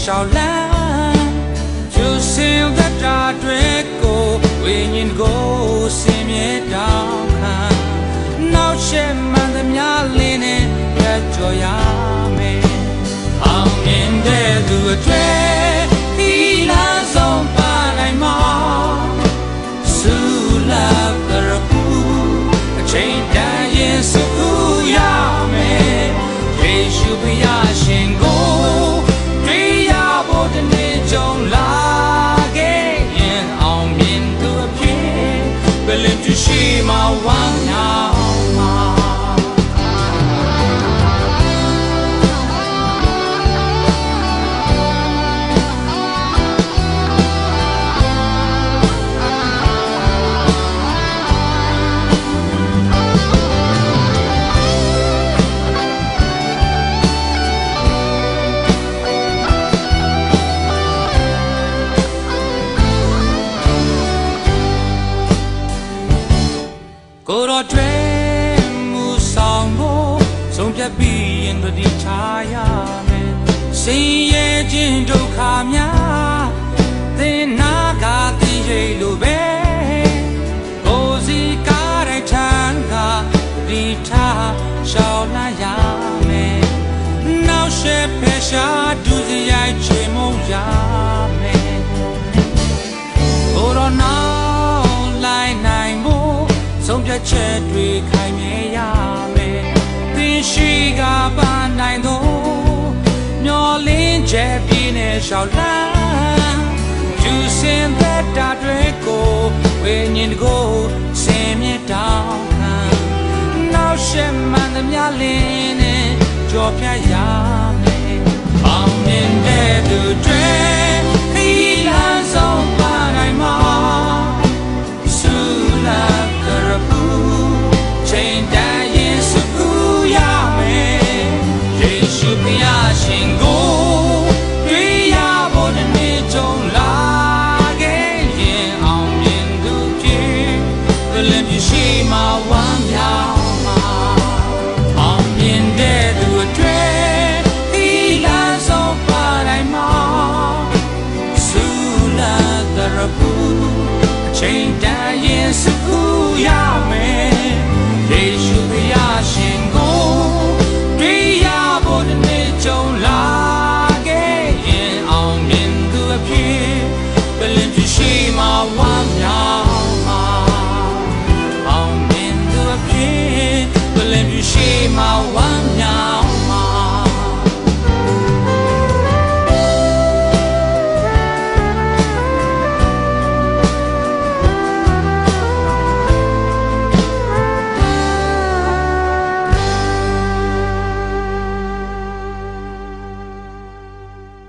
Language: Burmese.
小蓝，就是有个扎堆狗，为你狗心面照看，闹些满的苗栗呢，也这样没，旁边的路追，地拉松把来毛，苏拉格布，谁带耶稣不要没，耶稣不要先过。是马忘了吗？ကိုတော်တွေမူဆောင်ဖို့ဆုံးဖြတ်ပြီးရင်တတိထားရမယ်ဆင်းရဲခြင်းဒုက္ခများသင်နာကသိရလို့ပဲကိုယ်စီကားတဲ့ထံကတတိထားရှောင်လာရမယ်နောက်ရှက်ဖယ်ရှားဒုစရိုက်ချေမုန်းရမယ်ကိုတော်နောက်လိုက်နိုင်ဖို့ဆုံးဖြတ်ချက်တွေခိုင်မြဲရမယ်သင်ရှိကပါနိုင်တော့မျောလင်းချက်ပြင်းနဲ့ရှောက်လန်းယူစင်သက်တာတွေကိုဝိညာဉ်ကိုဆင်မြတောင်းခံနောက်ရှက်မှန်သမျှလင်းနဲ့ကြော်ဖြတ်ရမယ်အောင်မြင်တဲ့သူတွေခီးလန်းဆုံးပါနိုင်မှာဆူလာချိန်တိုင်းရင်စုရမယ်ယေရှုဖျားရှင်ကိုတွေ့ရဖို့တနေ့ကြုံလာခဲ့ရင်အောင်မြင်သူဖြစ်ဘယ်လည်းရှိမှဝမ်းမြောက်မှာအောင်မြင်တဲ့သူတွေဒီလမ်းဆုံးပါတိုင်းမှာဆူလာတရပူချိန်တိုင်းရင်စုရမယ်ယေရှုဖျားရှင်ကိုတွေ့ရဖို့တနေ့ကြုံလာခဲ့ရင်အောင်မြင်သူအဖြစ်ဘယ်လည်းရှိမှဝမ်းမြောက်မှာအောင်မြင်သူအဖြစ်ဘယ်လည်းရှိမှဝမ်း